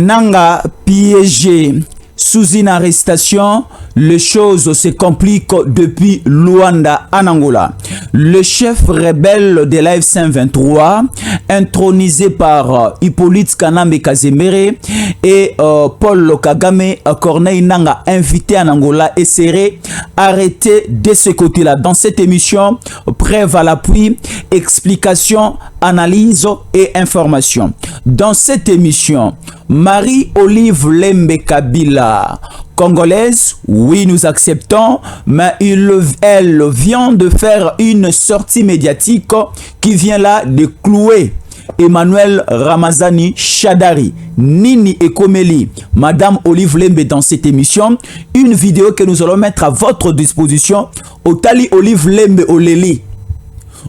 Nanga piégé sous une arrestation, les choses se compliquent depuis Luanda en Angola. Le chef rebelle de la F-123, intronisé par Hippolyte Kanambe Kazemere et Paul Kagame, Corneille Nanga, invité en Angola et serait arrêté de ce côté-là. Dans cette émission, preuve à l'appui, explication, analyse et information. Dans cette émission, Marie-Olive Lembe Kabila, congolaise, oui nous acceptons, mais elle vient de faire une sortie médiatique qui vient là de clouer Emmanuel Ramazani Shadari, Nini Ekomeli, Madame Olive Lembe dans cette émission. Une vidéo que nous allons mettre à votre disposition. Otali Olive Lembe Oleli.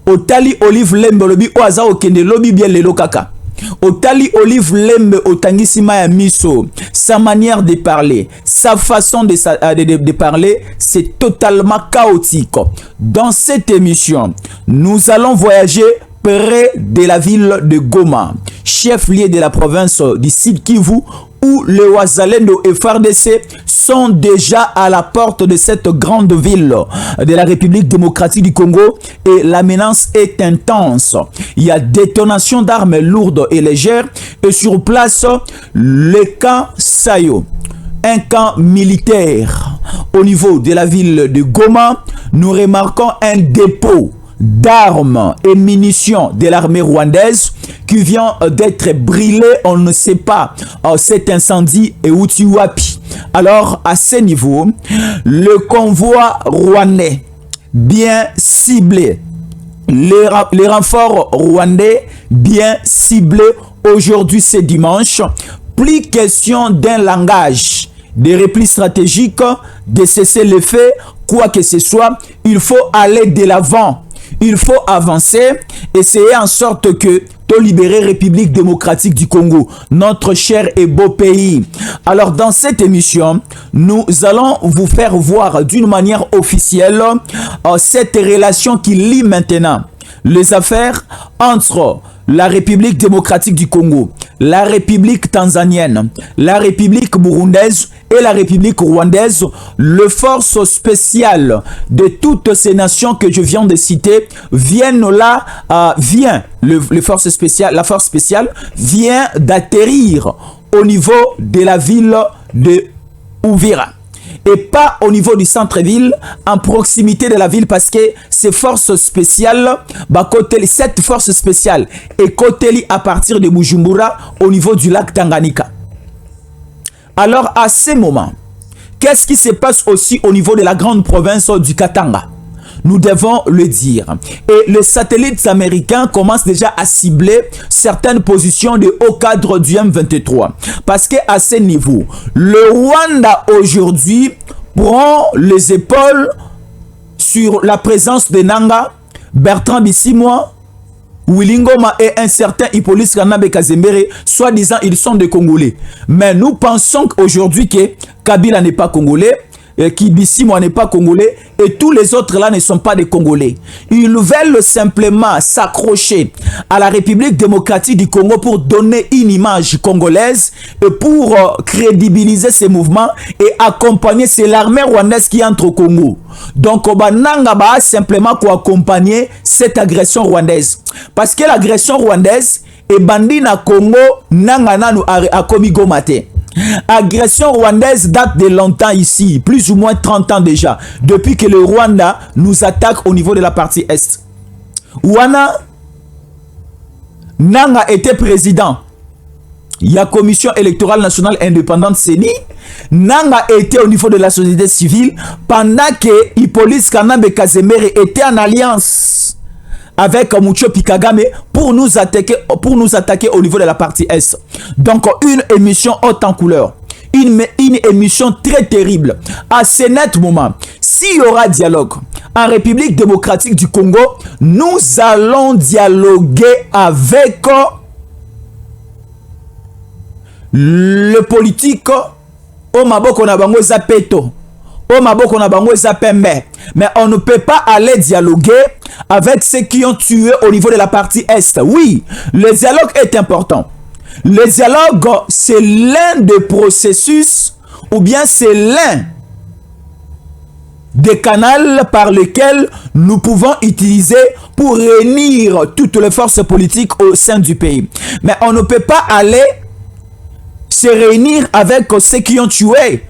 Otali Olive Lembe Lobi Oaza Okende Lobi bien lelo kaka. Otali Olive Lembe Otangisima ya miso, sa manière de parler, sa façon de parler, c'est totalement chaotique. Dans cette émission, nous allons voyager près de la ville de Goma, chef-lieu de la province du Sud Kivu, où les Wazalendo et FARDC sont déjà à la porte de cette grande ville de la République démocratique du Congo et la menace est intense. Il y a détonation d'armes lourdes et légères et sur place, le camp Sayo, un camp militaire au niveau de la ville de Goma, nous remarquons un dépôt d'armes et munitions de l'armée rwandaise qui vient d'être brûlé. On ne sait pas cet incendie est Utiwapi. Alors à ce niveau, le convoi rwandais bien ciblé, les renforts rwandais bien ciblés aujourd'hui c'est dimanche. Plus question d'un langage de repli stratégique, de cesser les faits, quoi que ce soit, il faut aller de l'avant. Il faut avancer, essayer en sorte que de libérer République démocratique du Congo, notre cher et beau pays. Alors dans cette émission, nous allons vous faire voir d'une manière officielle cette relation qui lie maintenant les affaires entre la République démocratique du Congo, la République tanzanienne, la République burundaise et la République rwandaise. Les forces spéciales de toutes ces nations que je viens de citer viennent là, la force spéciale vient d'atterrir au niveau de la ville de Uvira. Et pas au niveau du centre-ville, en proximité de la ville, parce que ces forces spéciales, cette force spéciale est cotée à partir de Bujumbura au niveau du lac Tanganyika. Alors à ce moment, qu'est-ce qui se passe aussi au niveau de la grande province du Katanga? Nous devons le dire. Et les satellites américains commencent déjà à cibler certaines positions de haut cadre du M23. Parce qu'à ce niveau, le Rwanda aujourd'hui prend les épaules sur la présence de Nanga, Bertrand Bisimwa, Willingoma et un certain Hippolyte Kanambe Kazemere, soi-disant ils sont des Congolais. Mais nous pensons aujourd'hui que Kabila n'est pas Congolais, Bisimwa n'est pas Congolais et tous les autres là ne sont pas des Congolais. Ils veulent simplement s'accrocher à la République démocratique du Congo pour donner une image congolaise et pour crédibiliser ces mouvements et accompagner. C'est l'armée rwandaise qui entre au Congo. Donc Nanga va simplement pour accompagner cette agression rwandaise. Parce que l'agression rwandaise est bandit na Congo, Nanga nanu a commis Gomate. Agression rwandaise date de longtemps ici, plus ou moins 30 ans déjà, depuis que le Rwanda nous attaque au niveau de la partie Est. Wana Nanga était président. Il y a Commission électorale nationale indépendante CENI. Nanga était au niveau de la société civile pendant que Hippolyte Kanambe Kazemere était en alliance avec Mucho Pikagame pour nous attaquer au niveau de la partie Est. Donc une émission haute en couleur, une émission très terrible. À ce net moment, s'il y aura dialogue en République démocratique du Congo, nous allons dialoguer avec le politique au maboko na bango za peto, au maboko na bango za pembe. Mais on ne peut pas aller dialoguer avec ceux qui ont tué au niveau de la partie Est. Oui, le dialogue est important. Le dialogue, c'est l'un des processus ou bien c'est l'un des canaux par lesquels nous pouvons utiliser pour réunir toutes les forces politiques au sein du pays. Mais on ne peut pas aller se réunir avec ceux qui ont tué.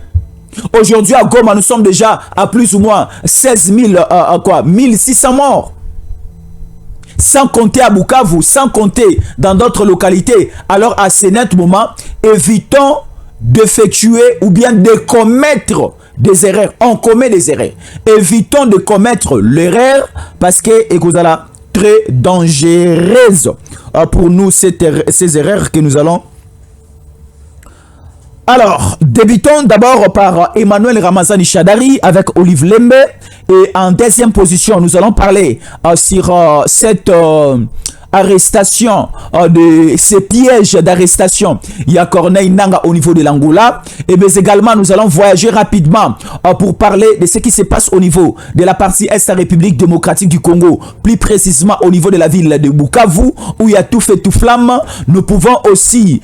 Aujourd'hui à Goma, nous sommes déjà à plus ou moins 16600 morts. Sans compter à Bukavu, sans compter dans d'autres localités. Alors à ce net moment, évitons d'effectuer ou bien de commettre des erreurs. On commet des erreurs. Évitons de commettre l'erreur parce que c'est très dangereuse pour nous ces erreurs que nous allons. Alors, débutons d'abord par Emmanuel Ramazani Shadari avec Olive Lembe. Et en deuxième position, nous allons parler sur cette arrestation, de ces pièges d'arrestation. Il y a Corneille Nanga au niveau de l'Angola. Et mais également, nous allons voyager rapidement pour parler de ce qui se passe au niveau de la partie Est de la République démocratique du Congo. Plus précisément au niveau de la ville de Bukavu, où il y a tout fait tout flamme. Nous pouvons aussi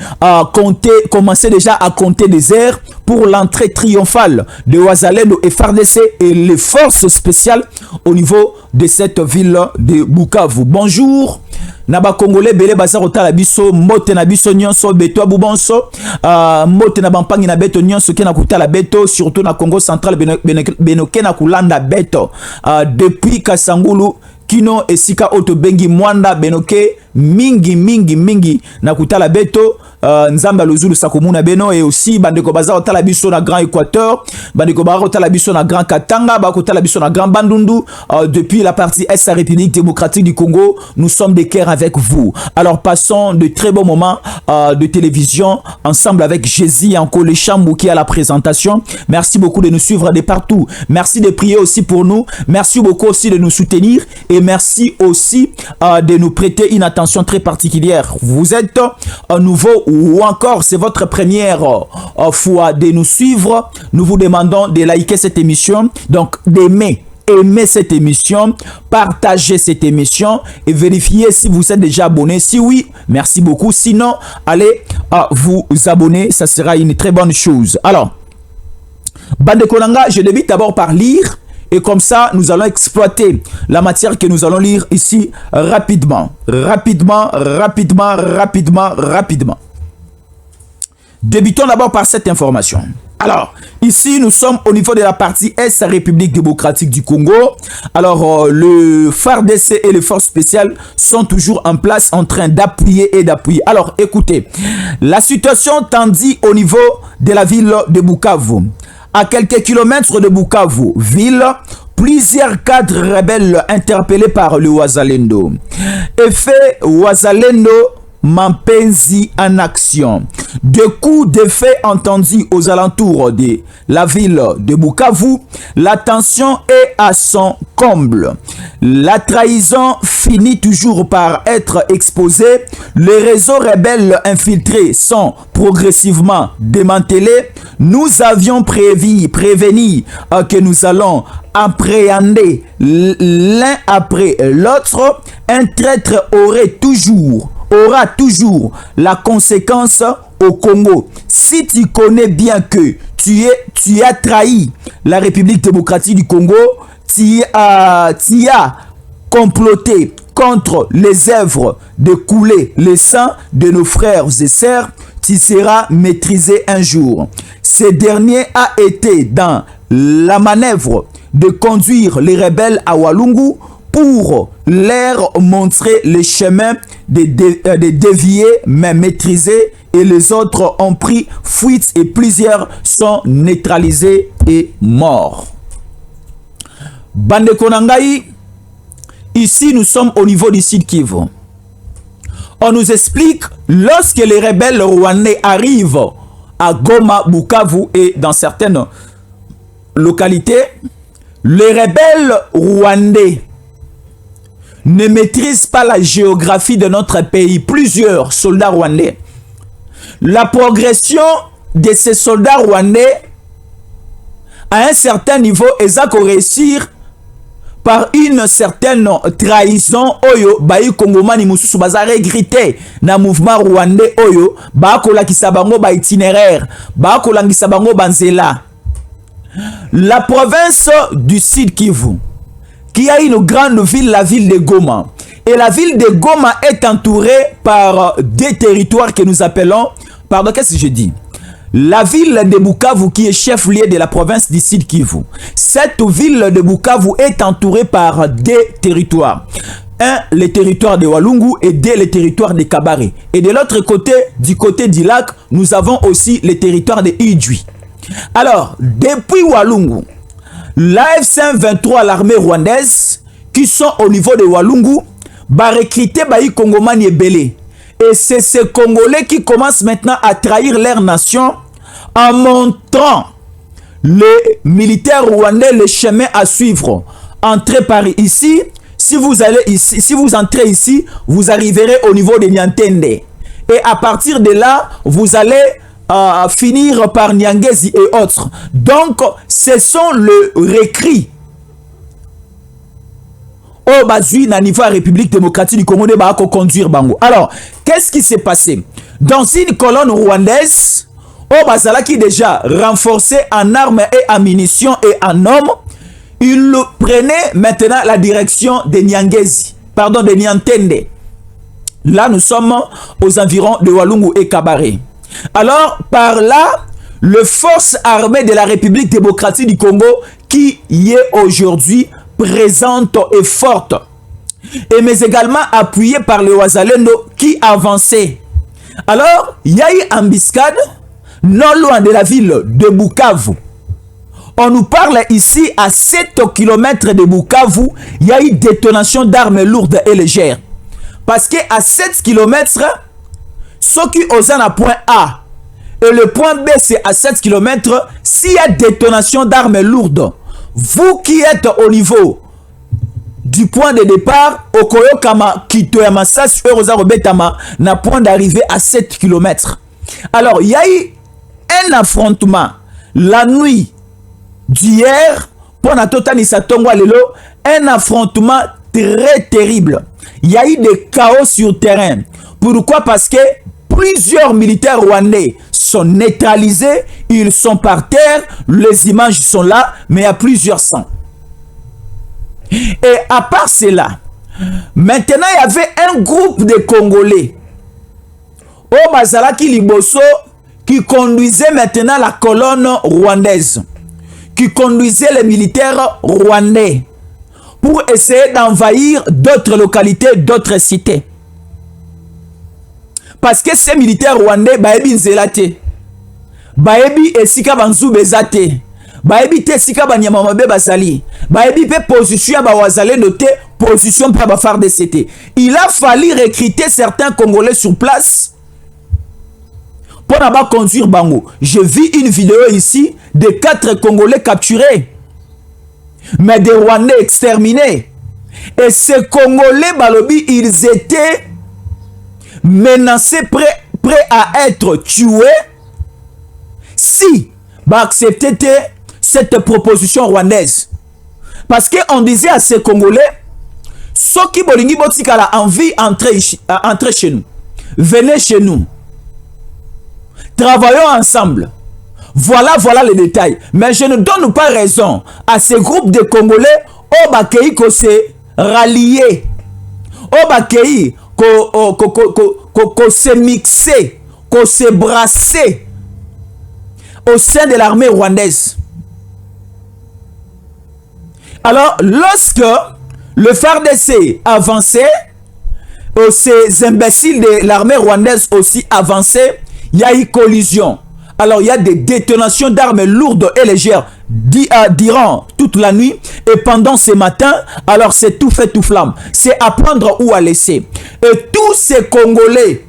commencer déjà à compter des heures pour l'entrée triomphale de Wazalendo et FARDC et les forces spéciales au niveau de cette ville de Bukavu. Bonjour. Naba Congolais belé baza kotala biso mote na biso nyonso beto abubonso mote na bampangi na beto nyonso ke na kutala beto surtout na Congo central benoke na kulanda beto depuis Kasangulu kino esika oto bengi mwanda benoke mingi na kutala beto nzamba lozulu sakomuna beno et aussi bandeko baza kotala biso na Grand Équateur, bandeko baza kotala biso na Grand Katanga, ba kotala biso na Grand Bandundu. Depuis la partie Est de la République démocratique du Congo, nous sommes de cœur avec vous. Alors passons de très bons moments de télévision ensemble avec Jésus Yanko Le Chambou qui est à la présentation. Merci beaucoup de nous suivre de partout. Merci de prier aussi pour nous. Merci beaucoup aussi de nous soutenir et merci aussi de nous prêter une attention très particulière. Vous êtes nouveau ou encore c'est votre première fois de nous suivre, nous vous demandons de liker cette émission, donc d'aimer cette émission, partagez cette émission et vérifiez si vous êtes déjà abonné. Si oui, merci beaucoup. Sinon, allez vous abonner, ça sera une très bonne chose. Alors, Bande Konanga, je débute d'abord par lire. Et comme ça, nous allons exploiter la matière que nous allons lire ici rapidement. Débutons d'abord par cette information. Alors, ici, nous sommes au niveau de la partie Est de la République démocratique du Congo. Alors, le FARDC et les forces spéciales sont toujours en place en train d'appuyer. Alors, écoutez, la situation tendue au niveau de la ville de Bukavu. À quelques kilomètres de Bukavu, ville, plusieurs cadres rebelles interpellés par le Wazalendo. Effet Wazalendo Mampenzi en action. De coups de feu entendus aux alentours de la ville de Bukavu, la tension est à son comble. La trahison finit toujours par être exposée. Les réseaux rebelles infiltrés sont progressivement démantelés. Nous avions prévenu que nous allons appréhender l'un après l'autre. Un traître aura toujours la conséquence au Congo. Si tu connais bien que tu as trahi la République démocratique du Congo, tu as comploté contre les œuvres de couler le sang de nos frères et sœurs, tu seras maîtrisé un jour. Ce dernier a été dans la manœuvre de conduire les rebelles à Walungu pour leur montrer le chemin de dévier mais maîtriser, et les autres ont pris fuite et plusieurs sont neutralisés et morts. Bande Konangai, ici nous sommes au niveau du Sud Kivu. On nous explique lorsque les rebelles rwandais arrivent à Goma, Bukavu et dans certaines localités, les rebelles rwandais ne maîtrisent pas la géographie de notre pays. Plusieurs soldats rwandais. La progression de ces soldats rwandais à un certain niveau, ils ont réussir par une certaine trahison oyo bayi kongomani mususu baza regrité na mouvement rwandais oyo bakolakisa bango ba itinéraire bakolangisa bango banzela. La province du Sud Kivu, qui a une grande ville, la ville de Goma, et la ville de Goma est entourée par des territoires que nous appelons, pardon, qu'est-ce que je dis? La ville de Bukavu qui est chef-lieu de la province du Sud Kivu. Cette ville de Bukavu est entourée par des territoires. Un, le territoire de Walungu et deux, le territoire de Kabare. Et de l'autre côté, du côté du lac, nous avons aussi le territoire de Idjui. Alors, depuis Walungu, l'AF-23, l'armée rwandaise, qui sont au niveau de Walungu, va recruter Bayi Kongomani et Belé. Et c'est ces Congolais qui commencent maintenant à trahir leur nation en montrant les militaires rwandais le chemin à suivre. Entrez par ici. Si vous allez ici, si vous entrez ici, vous arriverez au niveau de Niantende. Et à partir de là, vous allez finir par Nyangezi et autres. Donc, ce sont le récrit au Bazui na niveau République démocratique du Congo de Bako conduire Bango. Alors, qu'est-ce qui s'est passé? Dans une colonne rwandaise, au Bazala qui déjà renforcé en armes et en munitions et en hommes, il prenait maintenant la direction de Nyangezi, pardon, de Niantende. Là, nous sommes aux environs de Walungu et Kabare. Alors, par là, les forces armées de la République démocratique du Congo qui y est aujourd'hui présente et forte, et mais également appuyée par les Wazalendo qui avançaient. Alors, il y a eu embuscade non loin de la ville de Bukavu. On nous parle ici à 7 km de Bukavu, il y a eu détonation d'armes lourdes et légères. Parce que à 7 km, ceux qui osent à point A et le point B c'est à 7 km, s'il y a détonation d'armes lourdes, vous qui êtes au niveau du point de départ, Okoyo Kama Kitoyama Sas Eurozarobetama n'a point d'arrivée à 7 km. Alors, il y a eu un affrontement la nuit d'hier, pour Natotani Satongwa Lelo, un affrontement très terrible. Il y a eu des chaos sur terrain. Pourquoi? Parce que plusieurs militaires rwandais sont neutralisés, ils sont par terre, les images sont là, mais il y a plusieurs sangs. Et à part cela, maintenant il y avait un groupe de Congolais au Bazalaki Liboso qui conduisait maintenant la colonne rwandaise, qui conduisait les militaires rwandais pour essayer d'envahir d'autres localités, d'autres cités. Parce que ces militaires rwandais, baebi nzelate, baebi esika banzu bezate, baebi te esika banyama mabe basali, baebi pe position ya bawazale noté, position pa bafar de CT. Il a fallu recruter certains Congolais sur place pour n'avoir conduire Bango. Je vis une vidéo ici de 4 Congolais capturés, mais des Rwandais exterminés. Et ces Congolais, balobi, ils étaient menacés, prêts à être tués si accepter cette proposition rwandaise. Parce qu'on disait à ces Congolais, ceux qui bolingi botika la envie entrer chez nous, venez chez nous, travaillons ensemble. Voilà les détails. Mais je ne donne pas raison à ces groupes de Congolais au Bakei qu'on s'est rallié, au Bakei qu'on s'est mixé, qu'on s'est brassé au sein de l'armée rwandaise. Alors, lorsque le FARDC avançait, ces imbéciles de l'armée rwandaise aussi avançaient, il y a eu collision. Alors, il y a des détonations d'armes lourdes et légères durant toute la nuit et pendant ce matin. Alors, c'est tout fait, tout flamme. C'est à prendre ou à laisser. Et tous ces Congolais,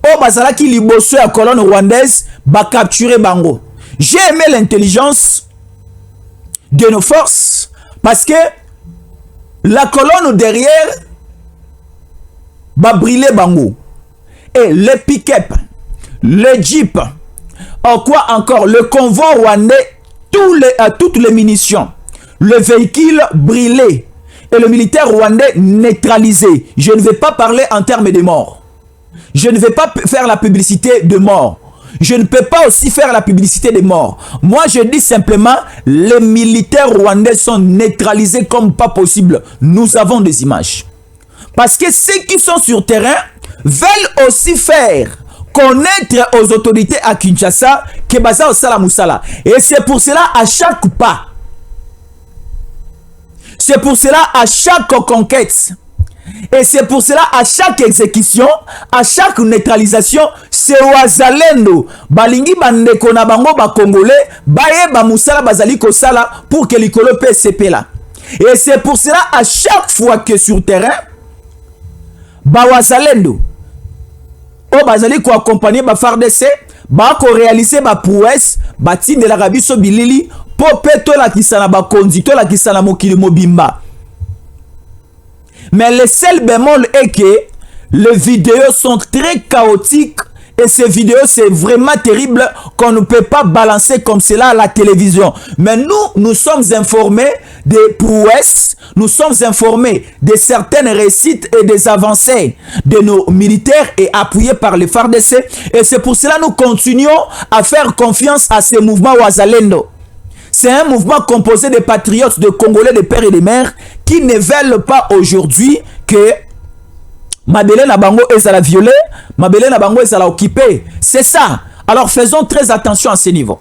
au Bazala qui libossent à colonne rwandaise, va capturer Bango. J'ai aimé l'intelligence de nos forces parce que la colonne derrière va brûler Bango. Et les pick-up, les jeeps, en quoi encore, le convoi rwandais, toutes les munitions, le véhicule brûlé et le militaire rwandais neutralisé. Je ne vais pas parler en termes de mort. Je ne vais pas faire la publicité de mort. Je ne peux pas aussi faire la publicité des morts. Moi, je dis simplement, les militaires rwandais sont neutralisés comme pas possible. Nous avons des images. Parce que ceux qui sont sur terrain veulent aussi faire connaître aux autorités à Kinshasa que Baza Osala Moussala. Et c'est pour cela, à chaque pas, c'est pour cela, à chaque conquête, et c'est pour cela, à chaque exécution, à chaque neutralisation, c'est Wazalendo, Balingi Bandeko na bango ba Congolais, baye ba Moussala bazali kosala pour que l'icolo PCP là. Et c'est pour cela, à chaque fois que sur terrain, ba Wazalendo, o bazali ko accompagner ba FARDC, ba ko réaliser ba prouesse, ba tinde la rabiso bilili, po peto la kisana ba konzi, to la kisana mokili mobimba. Mais le seul bémol est que les vidéos sont très chaotiques et ces vidéos, c'est vraiment terrible qu'on ne peut pas balancer comme cela à la télévision. Mais nous sommes informés des prouesses, nous sommes informés de certaines réussites et des avancées de nos militaires et appuyés par les FARDC. Et c'est pour cela que nous continuons à faire confiance à ces mouvements Wazalendo. C'est un mouvement composé de patriotes, de Congolais, de pères et de mères qui ne veulent pas aujourd'hui que Mabele Nabango est à la violer, Mabele Nabango est à la occuper. C'est ça. Alors faisons très attention à ce niveau.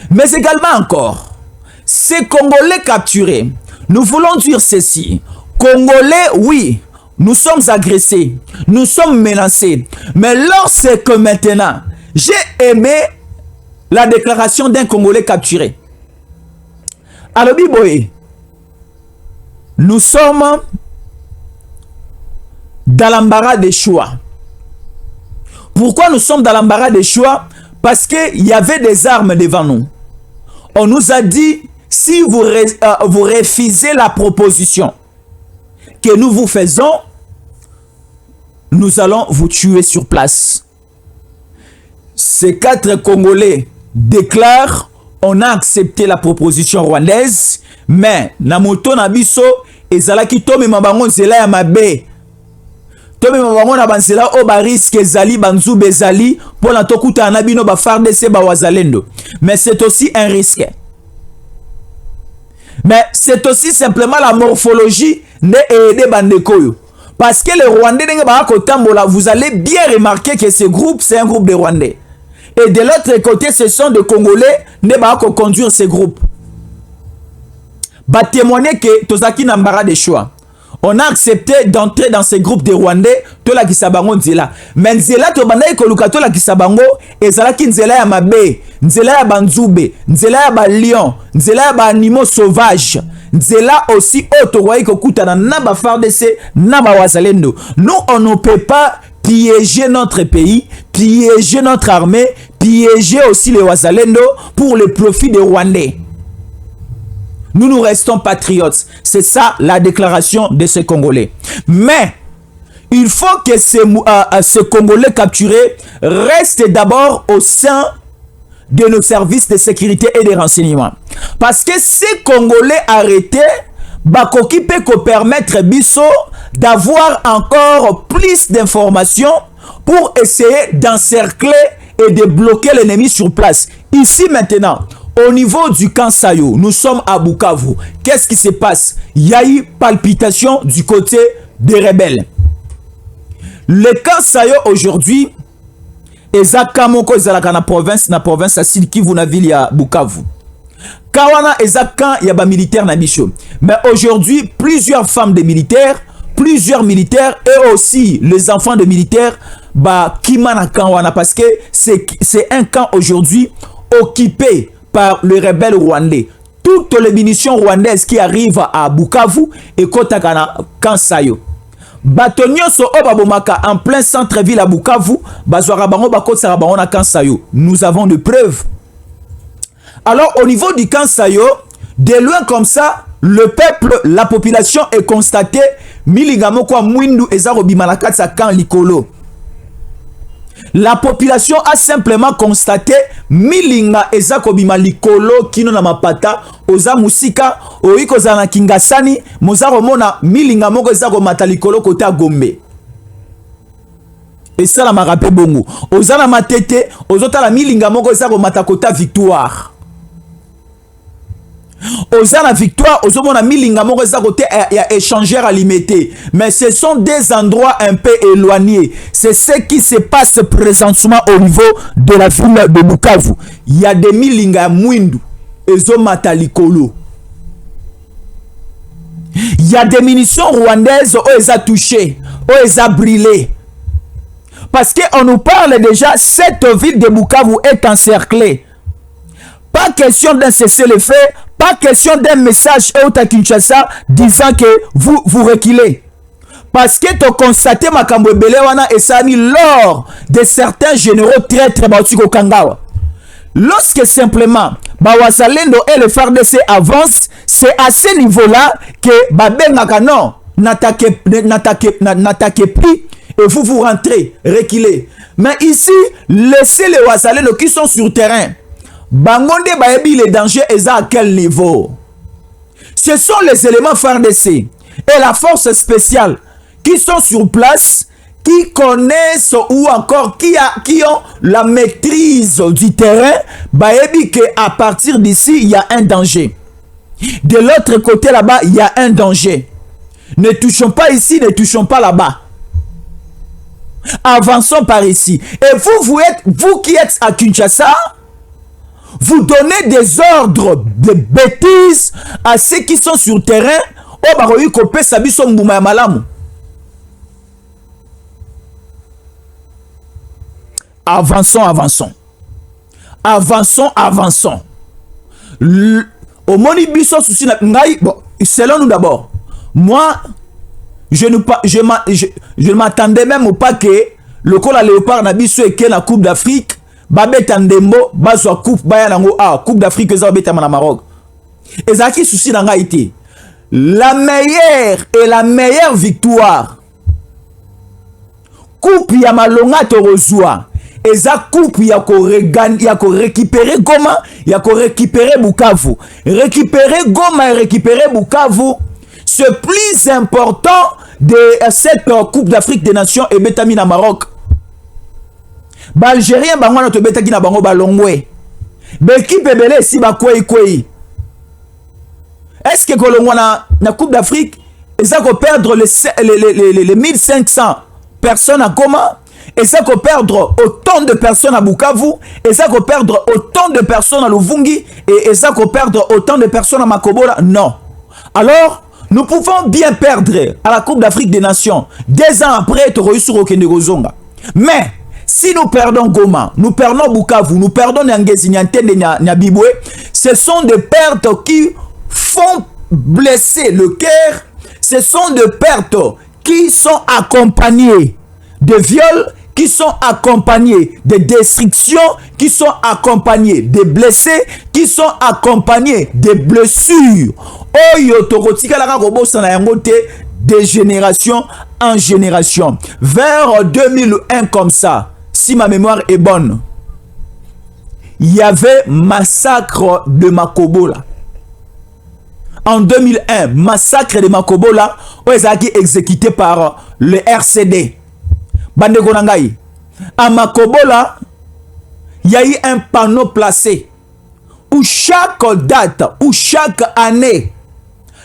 Mais également encore, ces Congolais capturés, nous voulons dire ceci. Congolais, oui, nous sommes agressés, nous sommes menacés. Mais lorsque maintenant, j'ai aimé la déclaration d'un Congolais capturé. Alors, Biboé, nous sommes dans l'embarras des choix. Pourquoi nous sommes dans l'embarras des choix? Parce qu'il y avait des armes devant nous. On nous a dit, si vous refusez la proposition que nous vous faisons, nous allons vous tuer sur place. Ces 4 Congolais déclarent, on a accepté la proposition rwandaise, mais na moto na biso ezalaki tomi mabango nzela ya mabe. Tomi mabango na banzela o ba risque ezali banzube ezali pour na tokuta na bino ba FARDC ba Wazalendo. Mais c'est aussi un risque. Mais c'est aussi simplement la morphologie de bandekoyo. Parce que les Rwandais, vous allez bien remarquer que ce groupe, c'est un groupe de Rwandais. Et de l'autre côté, ce sont des Congolais qui vont conduire ce groupe. Bah témoigner que Tozaki Nambara des choix. On a accepté d'entrer dans ce groupe de Rwandais, Tola Kisabango Nzela. Mais Nzela Tobanda Ekoluka Tola Kisabango, et Zalaki Nzela ya Mabe, Nzela ya Banzube, Nzela ya Lion, Nzela ya animaux sauvages. Nzela aussi Otoroi Kokuta na ba FARDC, na ba Wazalendo. Nous, on ne peut pas piéger notre pays, piéger notre armée, piéger aussi les Wazalendo pour le profit des Rwandais. Nous restons patriotes. C'est ça la déclaration de ces Congolais. Mais il faut que ces Congolais capturés restent d'abord au sein de nos services de sécurité et de renseignement. Parce que ces Congolais arrêtés, bakoki peut permettre biso d'avoir encore plus d'informations pour essayer d'encercler et de bloquer l'ennemi sur place. Ici maintenant, au niveau du camp Sayo, nous sommes à Bukavu. Qu'est-ce qui se passe? Il y a eu palpitation du côté des rebelles. Le camp Sayo aujourd'hui, ezaka moko ezalaka na province à Sud Kivu na ville ya Bukavu. Kawana ezaka ya ba militaire na biso. Mais aujourd'hui, plusieurs femmes de militaires, plusieurs militaires et aussi les enfants de militaires ba kimana kawana parce que c'est un camp aujourd'hui occupé par le rebelle rwandais. Toutes les munitions rwandaises qui arrivent à Bukavu et Kotakana Kansayo. Batonyoso Obabomaka en plein centre-ville à Bukavu, Bazwarabango Bakotarabango na Kansayo. Nous avons des preuves. Alors au niveau du Kansayo, de loin comme ça, le peuple, la population est constatée Miligamo kwa Mwindu Ezaro Bimalakatsa Kan Likolo. La population a simplement constaté milinga eza kobima likolo kino na mapata oza musika oiko za na kingasani moza komona milinga moko eza komata likolo kota Gombe. Et ça la marape bongo oza na matete ozota la milinga moko eza komata kota Victoire. Ozana Victoire, Ozomona milinga moko eza côté ya échangeur alimité. Mais ce sont des endroits un peu éloignés. C'est ce qui se passe présentement au niveau de la ville de Bukavu. Il y a des milinga mwindu ezomata likolo. Il y a des munitions rwandaises où elles ont touché, où elles ont brûlé. Parce qu'on nous parle déjà, cette ville de Bukavu est encerclée. Pas question d'un cessez-le-feu, pas question d'un message à Kinshasa disant que vous reculez. Parce que tu constaté makambo ebele wana esani lors de certains généraux traîtres bautiko kangawa. Lorsque simplement Bawazalendo et le FARDC avancent, c'est à ce niveau-là que babengaka non, n'attaquez plus et vous rentrez, reculez. Mais ici, laissez les Wazalendo qui sont sur terrain. Bangonde baebi les dangers est à quel niveau? Ce sont les éléments FARDC et la force spéciale qui sont sur place, qui connaissent ou encore qui ont la maîtrise du terrain. Baebi que à partir d'ici il y a un danger. De l'autre côté là-bas il y a un danger. Ne touchons pas ici, ne touchons pas là-bas. Avançons par ici. Et vous qui êtes à Kinshasa, vous donnez des ordres de bêtises à ceux qui sont sur terrain. Avançons, avançons. Avançons, avançons. Au monibiso souci bon, selon nous d'abord. Moi, je ne m'attendais même pas que le col à léopard n'a biso et que la Coupe d'Afrique babet ndembo bazwa coupe baya nango coupe d'Afrique za beta na Maroc. Ezaki souci nanga été la meilleure victoire coupe ya malonga torozwa eza coupe ya ko récupérer Goma, ya ko récupérer Bukavu. Récupérer Goma et récupérer Bukavu, c'est plus important de cette coupe d'Afrique des Nations et betami na Maroc. Algérien bangwana to betaki na bango balongwe. L'équipe ebele si ba kwei. Est-ce que kolongwa na Coupe d'Afrique eza ko perdre les 1500 personnes à Goma, eza ko perdre autant de personnes à Bukavu, eza ko perdre autant de personnes à Luvungi et eza ko perdre autant de personnes à Makobola? Non. Alors, nous pouvons bien perdre à la Coupe d'Afrique des Nations 2 ans après to réussir au Kendegozonga. Mais si nous perdons Goma, nous perdons Bukavu, nous perdons Nyangezi, Nyantende, Nyabibwe, ce sont des pertes qui font blesser le cœur. Ce sont des pertes qui sont accompagnées de viols, qui sont accompagnées de destructions, qui sont accompagnées de blessés, qui sont accompagnées de blessures. Oyo tokotika la robosa na yangote de génération en génération. Vers 2001 comme ça, si ma mémoire est bonne, il y avait massacre de Makobola. En 2001, massacre de Makobola, où ils ont été exécutés par le RCD. Bande Gonangaï. À Makobola, il y a eu un panneau placé où chaque date, où chaque année,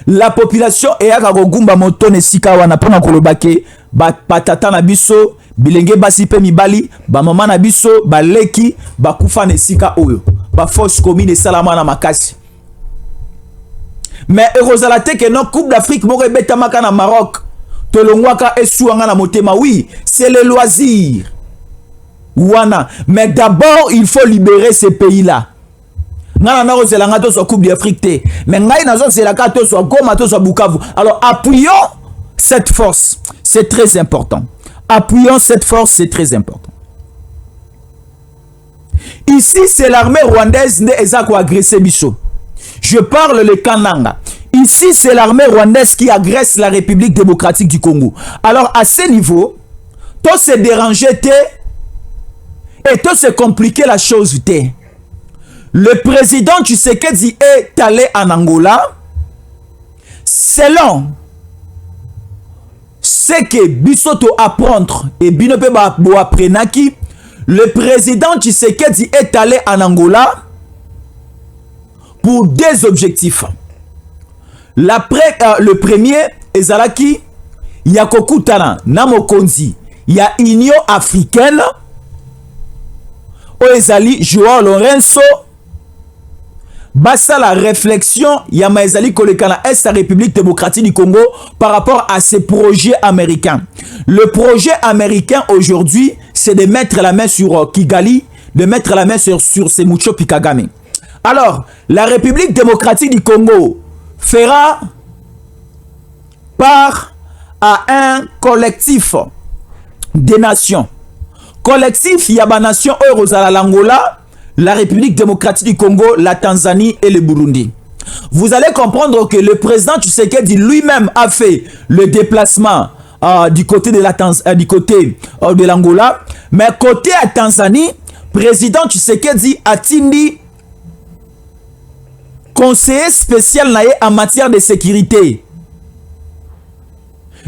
la population est à Gogumba Motone Sikawana pona kolobake batata na biso bilenge basi pe mibali ba mama na biso ba leki ba kufa ne sika oyo ba force commune salama na makasi. Mais heureusement que non Coupe d'Afrique moko beta maka na Maroc tolongwaka esuanga na motema. Oui, c'est le loisir wana, mais d'abord il faut libérer ces pays-là. Alors appuyons cette force, c'est très important. Appuyons cette force, c'est très important. Ici, c'est l'armée rwandaise qui a agressé Bisso. Je parle le Kananga. Ici, c'est l'armée rwandaise qui agresse la République démocratique du Congo. Alors, à ce niveau, tout se déranger, Et tout c'est compliqué la chose. Le président Tshisekedi est allé en Angola selon ce que Bisoto apprendre et Binope Boaprenaki. Le président Tshisekedi est allé en Angola pour des objectifs. Le premier, ezalaki ya kokutana na mokonzi ya Union africaine o ezali Joao Lorenzo basa la réflexion ya maezali kolekana est la République démocratique du Congo par rapport à ces projets américains. Le projet américain aujourd'hui, c'est de mettre la main sur Kigali, de mettre la main sur Semucho Pikagame. Alors, la République démocratique du Congo fera part à un collectif des nations. Collectif Yaba Nation Eurozala l'Angola, la République démocratique du Congo, la Tanzanie et le Burundi. Vous allez comprendre que le président Tshisekedi lui-même a fait le déplacement du côté de de l'Angola, mais côté à Tanzanie, président Tshisekedi a tindi conseiller spécial en matière de sécurité.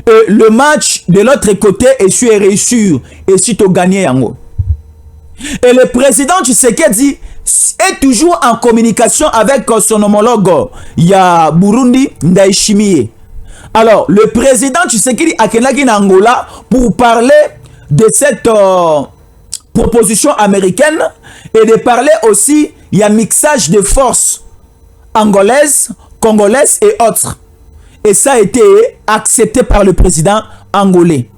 Et le match de l'autre côté est sur et réussir et si tu gagnes yango. Et le président Tshisekedi est toujours en communication avec son homologue ya Burundi Ndayishimiye. Alors le président Tshisekedi a kenaki na Angola pour parler de cette proposition américaine et de parler aussi il y a mixage de forces angolaises, congolaises et autres. Et ça a été accepté par le président angolais.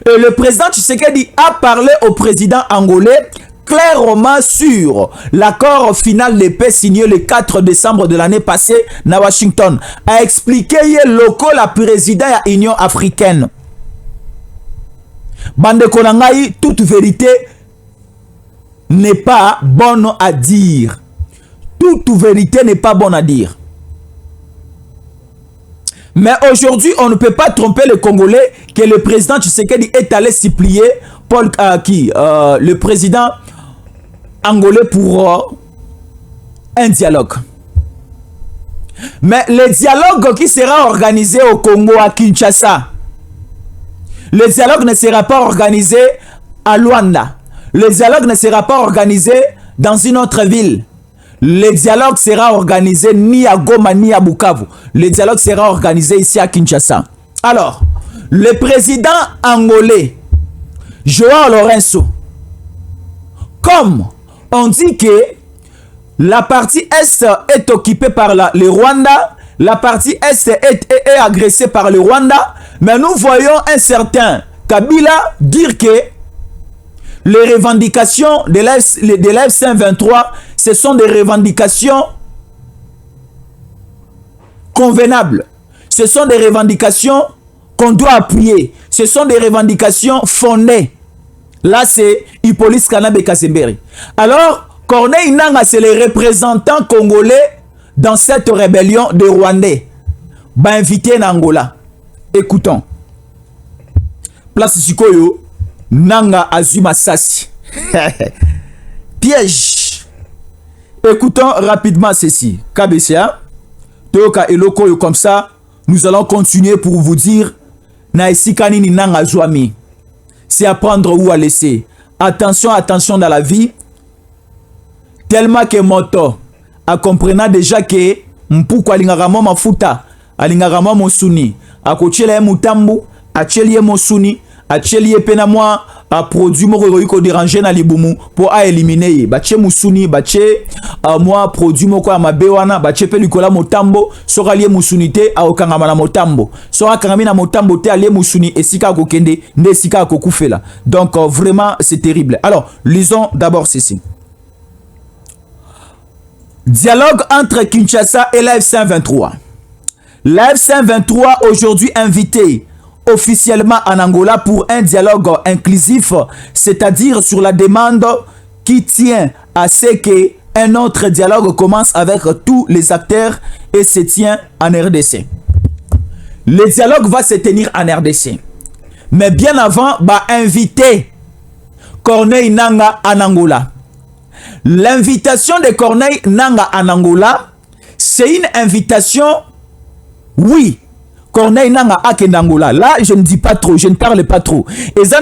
Et le président Tshisekedi a parlé au président angolais clairement sur l'accord final de paix signé le 4 décembre de l'année passée à Washington. A expliqué local la président de l'Union africaine. Bande Konangai, toute vérité n'est pas bonne à dire. Toute vérité n'est pas bonne à dire. Mais aujourd'hui, on ne peut pas tromper le Congolais que le président Tshisekedi est allé supplier le président angolais pour un dialogue. Mais le dialogue qui sera organisé au Congo, à Kinshasa, le dialogue ne sera pas organisé à Luanda. Le dialogue ne sera pas organisé dans une autre ville. Le dialogue sera organisé ni à Goma ni à Bukavu. Le dialogue sera organisé ici à Kinshasa. Alors, le président angolais, Joao Lorenzo, comme on dit que la partie Est est occupée par le Rwanda, la partie Est est agressée par le Rwanda, mais nous voyons un certain Kabila dire que les revendications de l'F-123, ce sont des revendications convenables. Ce sont des revendications qu'on doit appuyer. Ce sont des revendications fondées. Là, c'est Hippolyte Kanabe Kasemberi. Alors, Corneille Nangaa, c'est le représentant congolais dans cette rébellion des Rwandais. Invité en Angola. Écoutons. Place Sikoyo, Nangaa Azuma Sassi. Piège. Écoutons rapidement ceci. KBCA, Toka Eloko, comme ça, nous allons continuer pour vous dire Naïsikani ni Nangaa Zouami. C'est à prendre ou à laisser. Attention, attention dans la vie. Tellement que moto, à comprenant déjà que Mpouko alingagamo mafuta, alingagamo mosuni, à kochele mutambu, à chelie mosuni, à chelie penamwa, à produit moko ko déranger na libumu pour à éliminer. Bache musuni, bache moi produit moko ma bewana, bache pelikola motambo, sora lié musunité à okangama na motambo. Sora kangami na motambo te allié musuni et sika kokende, ne sika kokufela. Donc vraiment c'est terrible. Alors, lisons d'abord ceci. Dialogue entre Kinshasa et la F-123. La F-123 aujourd'hui invité officiellement en Angola pour un dialogue inclusif, c'est-à-dire sur la demande qui tient à ce qu'un autre dialogue commence avec tous les acteurs et se tient en RDC. Le dialogue va se tenir en RDC. Mais bien avant, invité Corneille Nangaa en Angola. L'invitation de Corneille Nangaa en Angola, c'est une invitation, oui. Corneille Nangaa a Angola. Là, je ne dis pas trop, je ne parle pas trop. Et ça,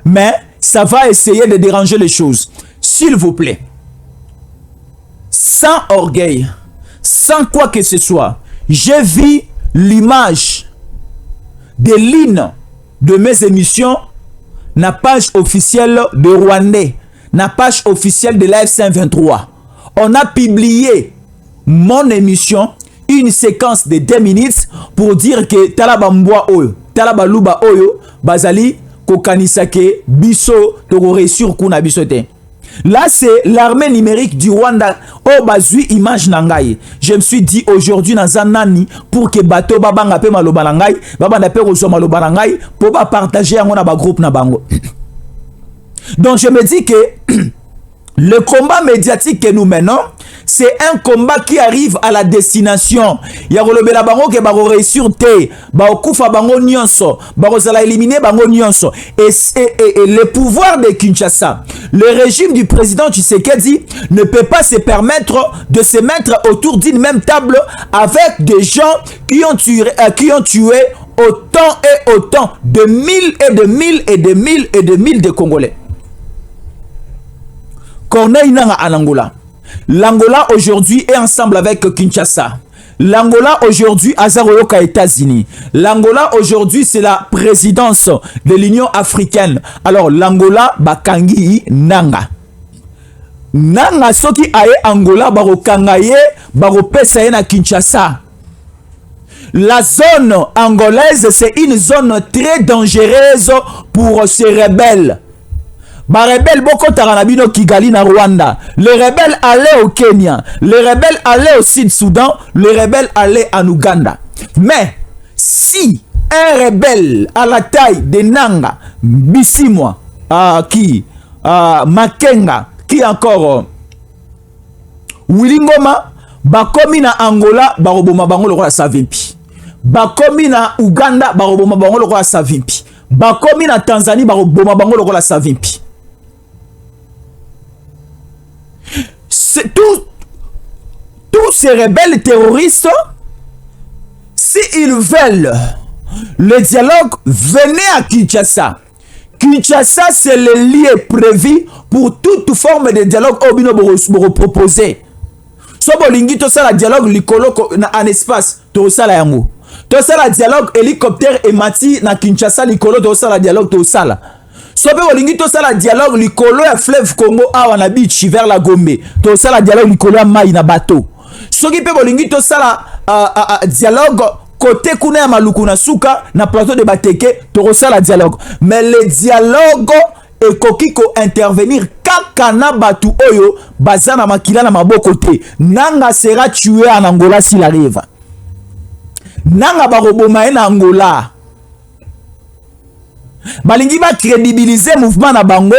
mais ça va essayer de déranger les choses. S'il vous plaît, sans orgueil, sans quoi que ce soit, j'ai vu l'image de l'une de mes émissions, la page officielle de Rwandais, la page officielle de la F123. On a publié mon émission, une séquence de 2 minutes pour dire que Talabamboa Oyo, Talabaluba Oyo, Bazali, Kokanisake, Biso, Togore sur Kuna Bisote. Là, c'est l'armée numérique du Rwanda. Oh, bazui image nangai. Je me suis dit aujourd'hui dans Zanani pour que bateau babanga pe malobalangai, babanda pe reçoit malobalangai pour partager à mon groupe na bango. Donc je me dis que le combat médiatique que nous menons, c'est un combat qui arrive à la destination. Yarolobela bango ke baro réussir te, baro kufa bango nyonso, baro zala éliminer bango nyonso. Et le pouvoir de Kinshasa, le régime du président Tshisekedi ne peut pas se permettre de se mettre autour d'une même table avec des gens qui ont tué autant et autant de mille et de mille et de mille et de mille de Congolais. Corneille Nangaa en Angola. L'Angola aujourd'hui est ensemble avec Kinshasa. L'Angola aujourd'hui Azaroyoka États-Unis. L'Angola aujourd'hui c'est la présidence de l'Union africaine. Alors l'Angola bakangi Nangaa. Nangaa soki aye Angola baro kangaye baro pesa na Kinshasa. La zone angolaise c'est une zone très dangereuse pour ces rebelles. Les rebelles beaucoup taranabino Kigali na Rwanda. Les rebelles allaient au Kenya. Les rebelles allaient au Sud-Soudan. Les rebelles allaient en Ouganda. Mais si un rebelle à la taille de Nangaa, Bisimwa, Makenga, qui encore Wilingoma, bakomi na Angola, baroboma bango lokola savimpi. Bakomi na Uganda, baroboma bango lokola savimpi. Bakomi na Tanzanie, baroboma bango lokola savimpi. Tous ces rebelles terroristes, s'ils veulent le dialogue, venez à Kinshasa. Kinshasa, c'est le lieu prévu pour toute forme de dialogue au bino proposer. So bolingi to ça la dialogue likolo en espace to ça la yango. To ça la dialogue hélicoptère et mati na Kinshasa likolo to ça la dialogue to ça la. Sobe olingi to sala dialogue likolo ya fleuve Congo awa na beach vers la Gombe. To sala dialogue likolo ya mai na bateau. Soki pe olingi to sala dialogue côté kuna ya maluku na suka na plateau de Bateke, to sala dialogue. Mais le dialogue ekoki ko intervenir kaka na batu oyo bazana makila na maboko te. Nangaa sera tué en Angola s'il arrive. Nangaa baroboma na Angola. Balingi va crédibiliser le mouvement na bango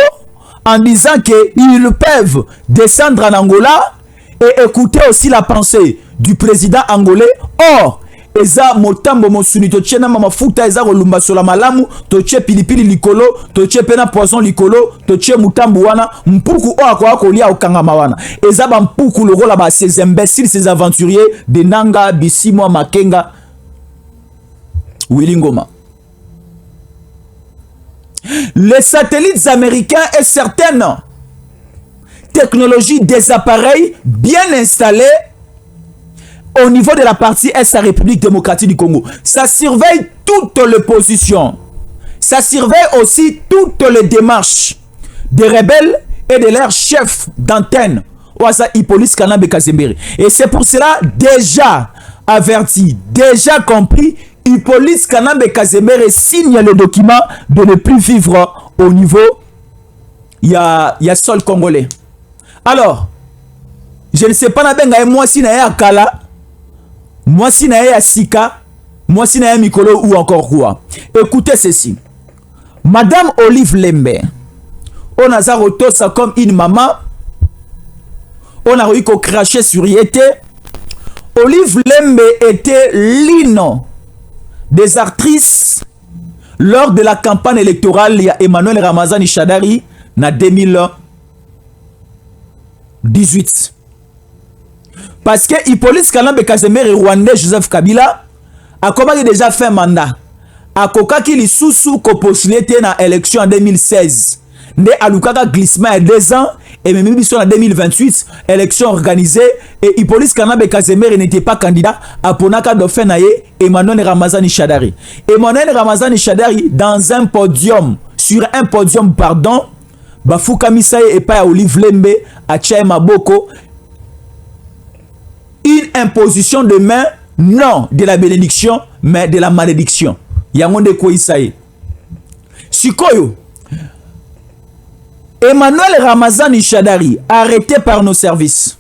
en disant qu'ils peuvent descendre en Angola et écouter aussi la pensée du président angolais. Or, eza motambo mosuni to tchena mafuta eza kolumba sola malamu to tche pilipili likolo to tche pena poisson likolo to tche mutambo wana mpuku o akwa kolia okangama wana eza ba mpuku lokola ba ces imbéciles ces aventuriers de Nangaa Bisimwa Makenga Wilingoma. Les satellites américains et certaines technologies des appareils bien installés au niveau de la partie Est de la République démocratique du Congo. Ça surveille toutes les positions. Ça surveille aussi toutes les démarches des rebelles et de leurs chefs d'antenne. Ouasa Hippolyte Kanambe Kazembere. Et c'est pour cela déjà averti, déjà compris, Hippolyte Kanambe Kazembere signe le document de ne plus vivre au niveau il y a sol congolais. Alors, je ne sais pas moi si na Kala, moi si na Sika, moi si na Mikolo ou encore quoi. Écoutez ceci. Madame Olive Lembe, on a ça comme une maman, on a eu qu'on crachait sur Yété. Olive Lembe était l'une des actrices lors de la campagne électorale, il y a Emmanuel Ramazani Shadari en 2018. Parce que Hippolyte Kalambe Kazemere et Rwandais Joseph Kabila a déjà fait un mandat. A kokaki li sousou ko postulé na élection en 2016. Né Alukaka glissement à 2 ans et même en 2028 élection organisée et Hippolyte Kalambe Kazemere n'était pas candidat à Ponaka Dauphin naye Emmanuel Ramazani Shadari. Emmanuel Ramazani Shadari dans un podium sur un podium pardon Bafouka Misaye et pas Olive Lembe à Tchaï Maboko une imposition de main non de la bénédiction mais de la malédiction. Yangonde Kouissaye. Sikoyo. Emmanuel Ramazani Shadari, arrêté par nos services.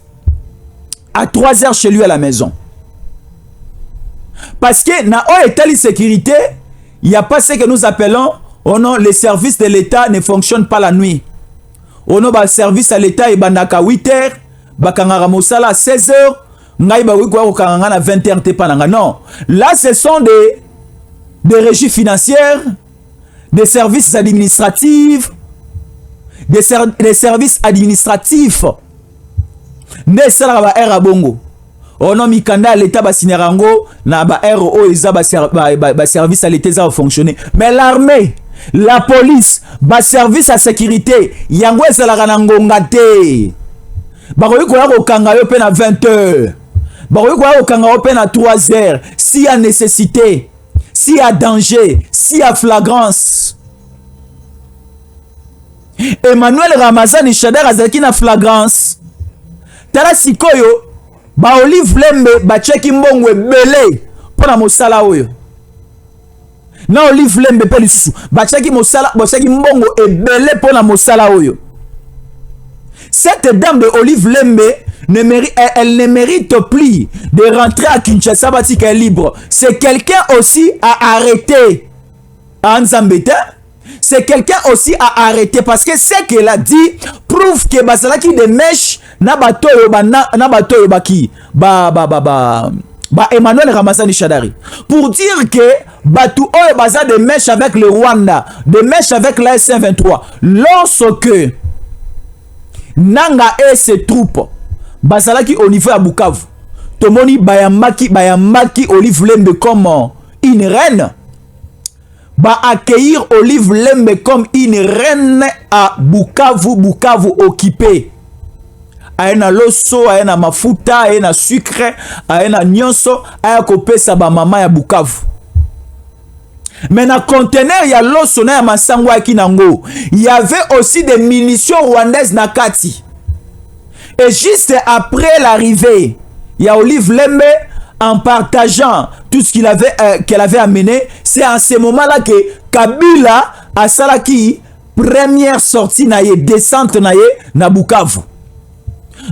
À 3 heures chez lui à la maison. Parce que na État sécurité, il n'y a pas ce que nous appelons, oh non, les services de l'État ne fonctionnent pas la nuit. Oh non, le service à l'État est bandaka 8 heures, bakangara mosala à 16 heures, ngai ba wiko à 20 heures te pananga. Non. Là, ce sont des régies financières, des services administratifs, des services administratifs. Ne sala ba era bongo. Ono mikanda l'État ba signerango na ba RO eza ba service à l'État za fonctionner. Mais l'armée, la police, ba service à sécurité, yango ezala kana ngonga te. Ba ko ko kanga yo pe na 20 heures. Ba ko kanga yo pe na 3 heures s'il y a nécessité. S'il y a danger, s'il y a flagrance. Emmanuel Ramazani Shadari azaki na flagrance. Tala sikoyo, ba Olive Lembe ba cheki mbongo ebele pona mosala oyo. Na Olive Lembe pe lisusu, ba cheki mbongo ebele pona mosala oyo. Cette dame de Olive Lembe elle ne mérite plus de rentrer à Kinshasa Batika est libre. C'est quelqu'un aussi à arrêter à Nzambeta. C'est quelqu'un aussi à arrêter parce que ce qu'elle a dit prouve que Basalaki de mèche na batoyo baki Emmanuel Ramazani Shadari. Pour dire que Batu Oyo Baza de mèche avec le Rwanda, de mèche avec la S23. Lorsque Nanga et ses troupes Basalaki au niveau à Bukavu, Tomoni bayamaki Olive Lembe comme une reine, ba accueillir Olive Lembe comme une reine à Bukavu occupé. Aena loso, aena mafuta, aena sucre, aena nyonso, aya kopesa ba mama ya Bukavu. Mais dans le conteneur, il y a loso na ya masangwa kinango. Il y avait aussi des munitions rwandaises na kati. Et juste après l'arrivée, il y a Olive Lembe en partageant tout ce qu'elle avait amené. C'est en ce moment-là que Kabila a salaki première sortie naye, descente naye na Bukavu.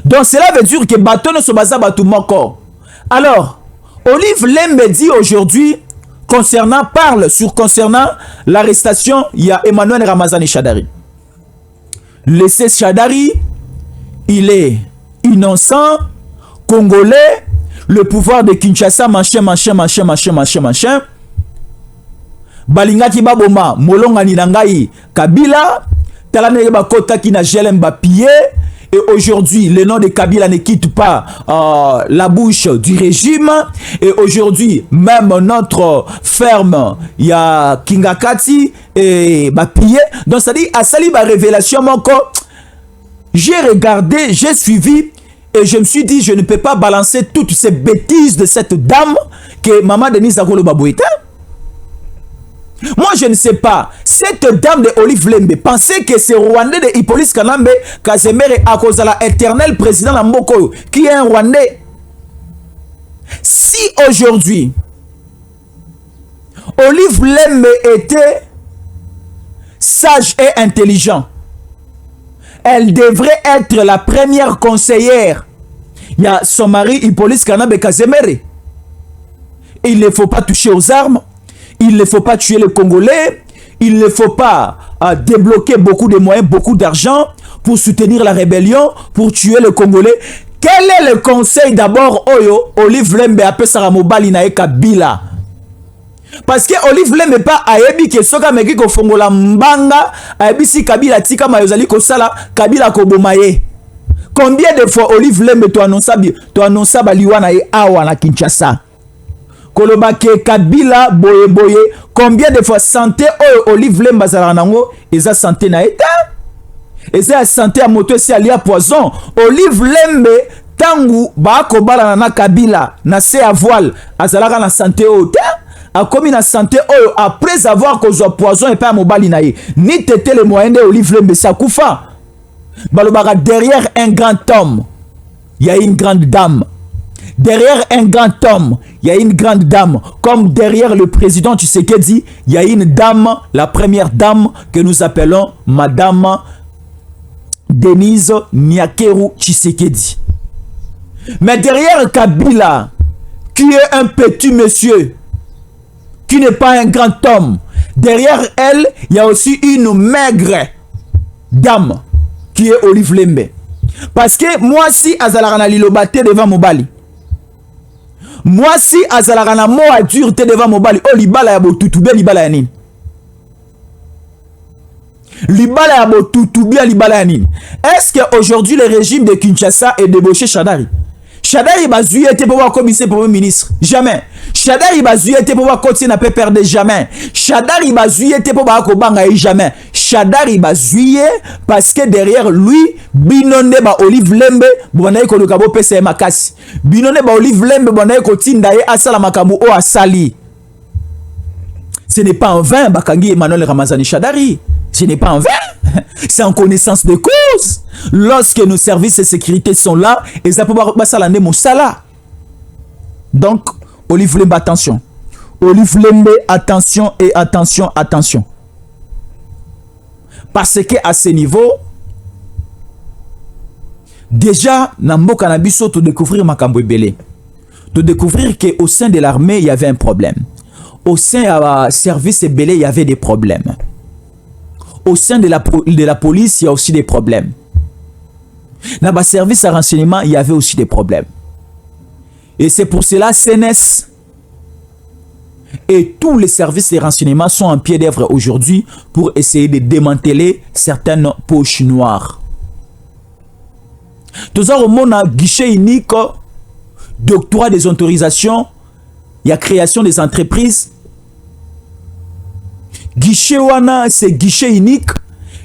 Donc cela veut dire que bateau ne se basa batou moko. Alors, Olive Lembe dit aujourd'hui concernant l'arrestation, il y a Emmanuel Ramazani Shadari. Laissez Shadari. Il est innocent, congolais, le pouvoir de Kinshasa, machin. Balingaki baboma, molonga ninangai, Kabila, talane bakota ki na jelem ba pillé. Et aujourd'hui, le nom de Kabila ne quitte pas la bouche du régime. Et aujourd'hui, même notre ferme, il y a Kingakati et ba pillé. Donc ça dit, à sali ba révélation encore. J'ai regardé, j'ai suivi et je me suis dit, je ne peux pas balancer toutes ces bêtises de cette dame que Maman Denise Akolo Baboueta. Moi, je ne sais pas. Cette dame de Olive Lembe pensait que c'est Rwandais de Hippolyte Kalambe Kazemere à cause de l'éternel président Lamboko qui est un Rwandais. Si aujourd'hui, Olive Lembe était sage et intelligent, elle devrait être la première conseillère. Il y a son mari Hippolyte Kalambe Kazemere. Il ne faut pas toucher aux armes. Il ne faut pas tuer les Congolais. Il ne faut pas débloquer beaucoup de moyens, beaucoup d'argent pour soutenir la rébellion, pour tuer les Congolais. Quel est le conseil d'abord Oyo Olive Lembe Apesara Mobali Nae Kabila? Parce que Olive Lembe pas ayebi ke soka meki ko fongola mbanga ayebi si Kabila tika mayozali ko sala Kabila ko bomaye. Combien de fois Olive Lembe to annonça baliwana e awa na Kinshasa. Koloba ke Kabila boye boye. Combien de fois santé Olive Lembe zala nango eza santé na eta. Eza santé a moto si alia poison. Olive Lembe tangu ba ko bala na Kabila na se à voile azalaka na santé ota. A commis na santé après avoir causé poison et pas mobali naïe ni tété les moyens de Olive Lembe Sakoufa balobara derrière un grand homme il y a une grande dame, derrière un grand homme il y a une grande dame, comme derrière le président Tshisekedi il y a une dame, la première dame que nous appelons madame Denise Nyakeru Tshisekedi. Mais derrière Kabila qui est un petit monsieur qui n'est pas un grand homme. Derrière elle, il y a aussi une maigre dame qui est Olive Lembe. Parce que moi, si Azalarana Lilobate devant Mobali, moi, si Azalarana mo a dureté devant Mobali, oh, Libala ya boutoutoubia, Libala ya nini? Libala ya boutoutoubia, Libala ya nini? Est-ce qu'aujourd'hui, le régime de Kinshasa est débauché Chadari? Chadari Bazouye était pour voir commissaire premier ministre. Jamais. Chadari Bazouye était pour voir continuer n'a pas perdre. Jamais. Chadari Bazouye était pour voir Kobanga. Jamais. Chadari Bazouye parce que derrière lui, Binone ba Olive Lembe, bonaye ko lokabo pese makasi. Binone ba Olive Lembe bonaye ko tindaye asala makambo o asali. Ce n'est pas en vain Bakangi Emmanuel Ramazani Chadari. Ce n'est pas en vain. C'est en connaissance de cause. Lorsque nos services de sécurité sont là, et ça peut pas s'allander mon sala. Donc, Olive Lembe, attention. Olive Lembe, attention et attention, attention. Parce que à ce niveau, déjà, Nambo Kanabiso, tu découvrir Makambo Ebele. Tu découvrir qu'au sein de l'armée, il y avait un problème. Au sein du service Ebele, il y avait des problèmes. Au sein de la police, il y a aussi des problèmes. Dans le service à renseignement, il y avait aussi des problèmes. Et c'est pour cela CNS et tous les services de renseignement sont en pied d'œuvre aujourd'hui pour essayer de démanteler certaines poches noires. Tout ça, on a guichet unique, d'octroi des autorisations, il y a création des entreprises. Guichet wana c'est guichet unique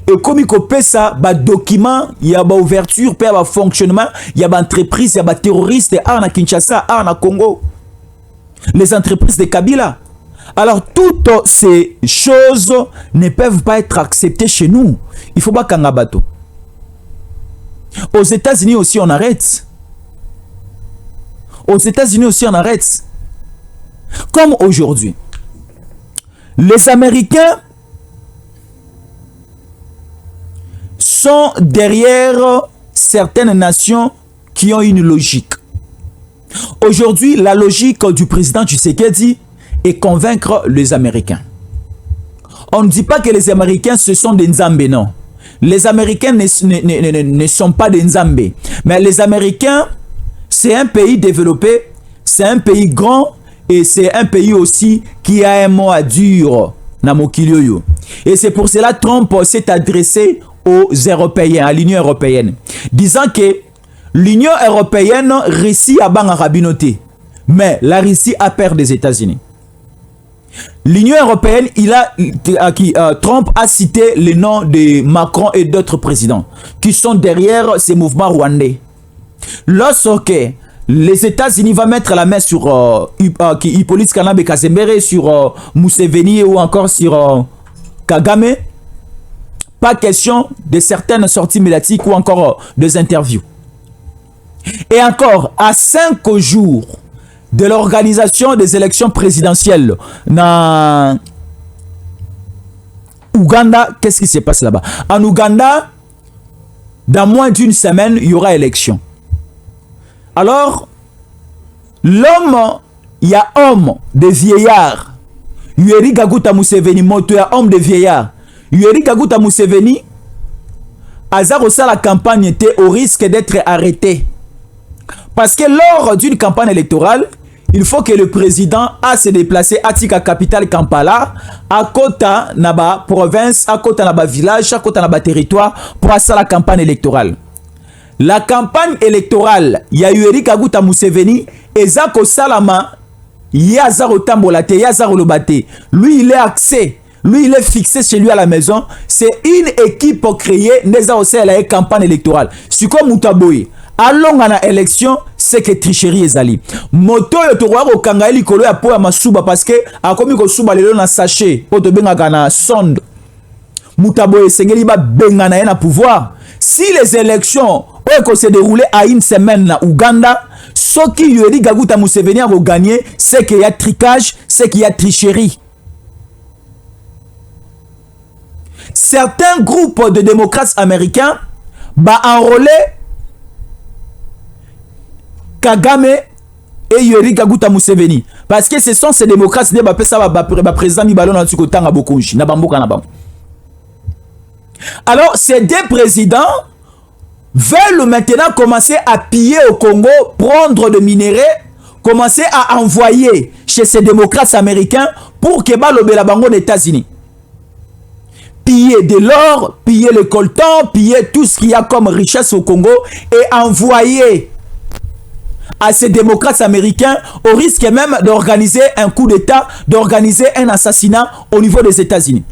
et comme il copie ça ba document il y a ba ouverture puis ba fonctionnement il y a ba entreprise il y a ba terroriste na Kinshasa na Congo les entreprises de Kabila. Alors toutes ces choses ne peuvent pas être acceptées chez nous. Il faut pas kangabato. Aux États-Unis aussi on arrête. Aux États-Unis aussi on arrête. Comme aujourd'hui. Les Américains sont derrière certaines nations qui ont une logique. Aujourd'hui, la logique du président Tshisekedi est convaincre les Américains. On ne dit pas que les Américains ce sont des Nzambé, non. Les Américains ne sont pas des Nzambé. Mais les Américains, c'est un pays développé, c'est un pays grand, et c'est un pays aussi qui a un mot à dire. Et c'est pour cela que Trump s'est adressé aux Européens, à l'Union européenne, disant que l'Union européenne réussit à ban rabinoté, mais la Russie a peur des États-Unis. L'Union européenne, Trump a cité les noms de Macron et d'autres présidents qui sont derrière ces mouvements rwandais. Lorsque les États-Unis vont mettre la main sur Hippolyte Kanabe Kazembere, sur Museveni ou encore sur Kagame, pas question de certaines sorties médiatiques ou encore des interviews. Et encore, à 5 jours de l'organisation des élections présidentielles dans Ouganda, qu'est-ce qui se passe là-bas? En Ouganda, dans moins d'une semaine, il y aura élection. Alors, l'homme, il y a homme de vieillard. Yoweri Kaguta Museveni, moto ya homme de vieillard. Yoweri Kaguta Museveni, Azarosa la campagne était au risque d'être arrêté. Parce que lors d'une campagne électorale, il faut que le président a se déplacer à tika capitale Kampala, à Kota Naba province, à Kota Naba village, à Kota Naba territoire pour faire la campagne électorale. La campagne électorale, Yoweri Kaguta Museveni, Ezako Salama, Yazaro Tambolate, Yazaro Lobate. Lui, il est axé, lui, il est fixé chez lui à la maison. C'est une équipe créée, Neza aussi, elle a une campagne électorale. C'est comme Moutaboui. Allons à la élection, c'est que tricherie ezali. Moto yo to wako kanga eli kolo ya po ya masuba parce que akomi ko suba lelo na sachet po to benga kana sonde. Moutaboui sengeli ba benga na na pouvoir. Si les élections ont se déroulé à une semaine na Ouganda, ce qui Yoweri Kaguta Museveni a gagné, c'est qu'il y a tricage, c'est qu'il y a tricherie. Certains groupes de démocrates américains bah enrôler Kagame et Yoweri Kaguta Museveni parce que ce sont ces démocrates qui ont président Mibalo na tukotanga bokonji na bamboka na bango. Alors ces deux présidents veulent maintenant commencer à piller au Congo, prendre des minéraux, commencer à envoyer chez ces démocrates américains pour que balobela bango aux États-Unis. Piller de l'or, piller le coltan, piller tout ce qu'il y a comme richesse au Congo et envoyer à ces démocrates américains au risque même d'organiser un coup d'État, d'organiser un assassinat au niveau des États-Unis.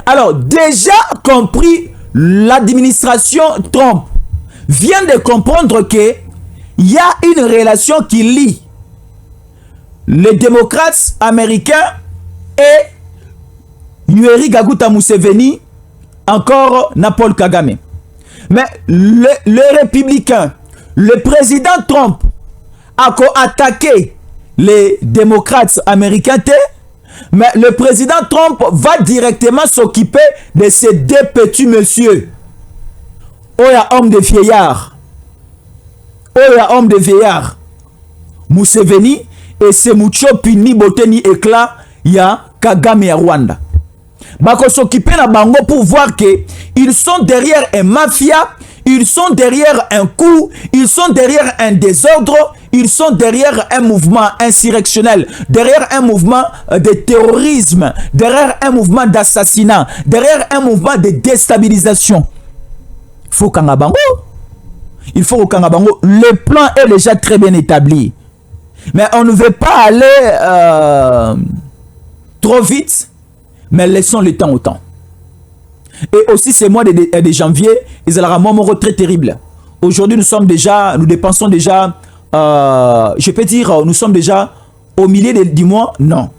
Alors, déjà compris, l'administration Trump vient de comprendre qu'il y a une relation qui lie les démocrates américains et Yoweri Kaguta Museveni, encore Paul Kagame. Mais les républicains, le président Trump a attaqué les démocrates américains, mais le président Trump va directement s'occuper de ces deux petits messieurs. Oya homme de vieillard. Oya homme de vieillard. Museveni et Semucho Pini Boteni éclat ya Kagame ya Rwanda. Bako s'occuper na bango pour voir que ils sont derrière un mafia, ils sont derrière un coup, ils sont derrière un désordre, ils sont derrière un mouvement insurrectionnel, derrière un mouvement de terrorisme, derrière un mouvement d'assassinat, derrière un mouvement de déstabilisation. Il faut Kangabango. Il faut Kangabango. Le plan est déjà très bien établi. Mais on ne veut pas aller trop vite, mais laissons le temps au temps. Et aussi, ce mois de janvier, ils ont un moment très terrible. Aujourd'hui, nous dépensons déjà, je peux dire, nous sommes déjà au milieu du mois. Non.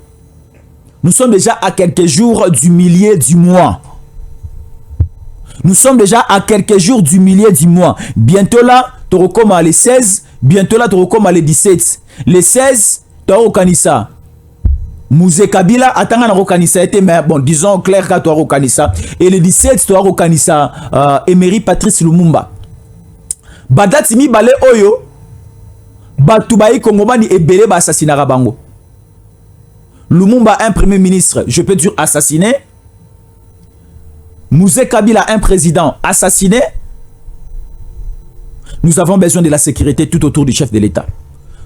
Nous sommes déjà à quelques jours du milieu du mois. Nous sommes déjà à quelques jours du milieu du mois. Bientôt là, tu recommences les 16. Bientôt là, tu recommences les 17. Les 16, tu as Kanissa. Mouzé Kabila, attends, on a Kanissa. Mais bon, disons clair que tu as Kanissa. Et les 17, tu as Kanissa. Emery Patrice Lumumba. Badatimi Bale Oyo. Batoubaï Kongomani et Bele assassinera Bango. Lumumba, un premier ministre, je peux dire assassiné. Mouzé Kabila, un président assassiné. Nous avons besoin de la sécurité tout autour du chef de l'État.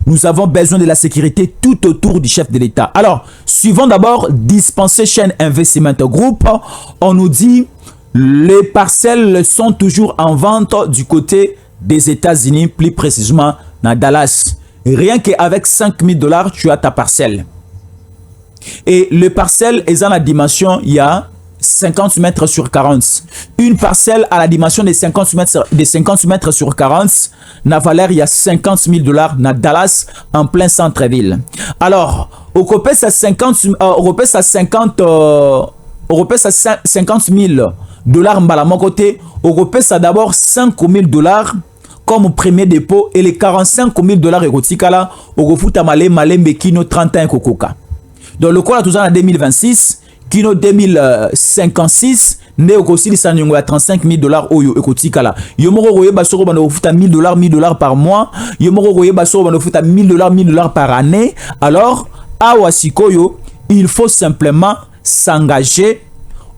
Nous avons besoin de la sécurité tout autour du chef de l'État. Alors, suivons d'abord Dispensation Investment Group. On nous dit les parcelles sont toujours en vente du côté des États-Unis, plus précisément dans Dallas. Rien qu'avec $5 000, tu as ta parcelle. Et le parcelle est dans la dimension, il y a 50 mètres sur 40. Une parcelle à la dimension de 50 mètres sur 40, na valeur il y a $50 000 na Dallas en plein centre-ville. Alors, au copé ça 50 000 $ mbala mon côté, au copé ça d'abord $5 000 comme premier dépôt et les $45 000 érotikala au gofuta malembe kino 31 kokoka. Donc le quoi tout ça en 2026 kino 2056 ne okosili saniongo ya $35 000 oyo ekotikala yomoko koyeba soko bana kofuta $1000 par mois yomoko koyeba soko bana kofuta $1000 par année. Alors awa sikoyo il faut simplement s'engager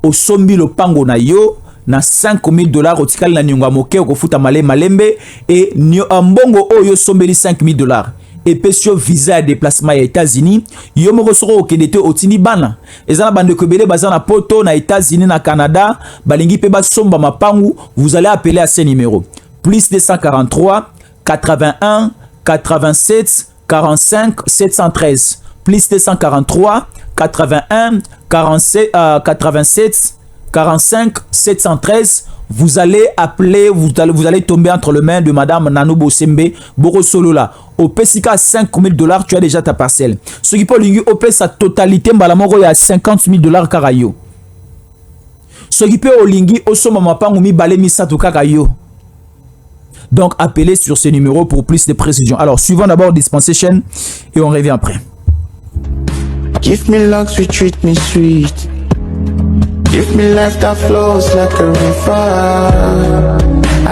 au sombi lo pango na yo na $5 000 otikala na nyonga moke kofuta malembe et nyo ambongo oyo sombeli $5 000 epesio visa ya déplacement ya États-Unis yo moko soko okende te otini bana ezana bande ko belé bazana poto na États-Unis na Canada balingi pe basomba mapangu vous allez appeler à ce numéro plus 243 81 87 45 713 plus 243 81 47 87 45 713. Vous allez appeler, vous allez tomber entre les mains de Madame Nanou Bosembe Boro Solola. Au PSika $5,000, tu as déjà ta parcelle. Ce qui peut l'ingi au sa totalité, Mbalamoro il y a $50,000 karayo. Ce qui peut au lingi au somme mapangu mi balé mi sato karayo. Donc appelez sur ce numéro pour plus de précisions. Alors suivons d'abord Dispensation et on revient après. Give me luck, treat me sweet. Give me life that flows like a river.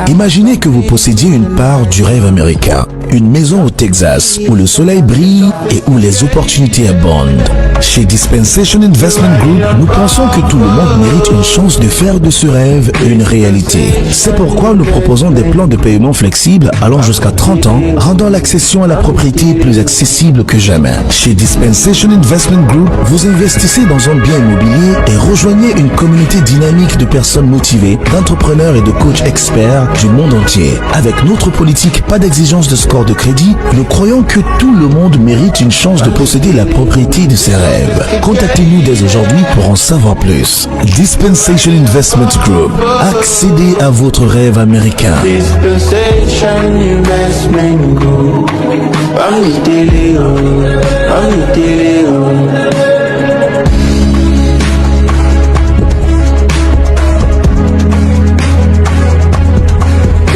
Imaginez que vous possédiez une part du rêve américain, une maison au Texas où le soleil brille et où les opportunités abondent. Chez Dispensation Investment Group, nous pensons que tout le monde mérite une chance de faire de ce rêve une réalité. C'est pourquoi nous proposons des plans de paiement flexibles allant jusqu'à 30 ans, rendant l'accession à la propriété plus accessible que jamais. Chez Dispensation Investment Group, vous investissez dans un bien immobilier et rejoignez une communauté dynamique de personnes motivées, d'entrepreneurs et de coachs experts du monde entier. Avec notre politique pas d'exigence de score de crédit, nous croyons que tout le monde mérite une chance de posséder la propriété de ses rêves. Contactez-nous dès aujourd'hui pour en savoir plus. Dispensation Investment Group. Accédez à votre rêve américain. Dispensation Investment Group.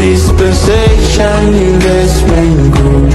Dispensation Investment Group.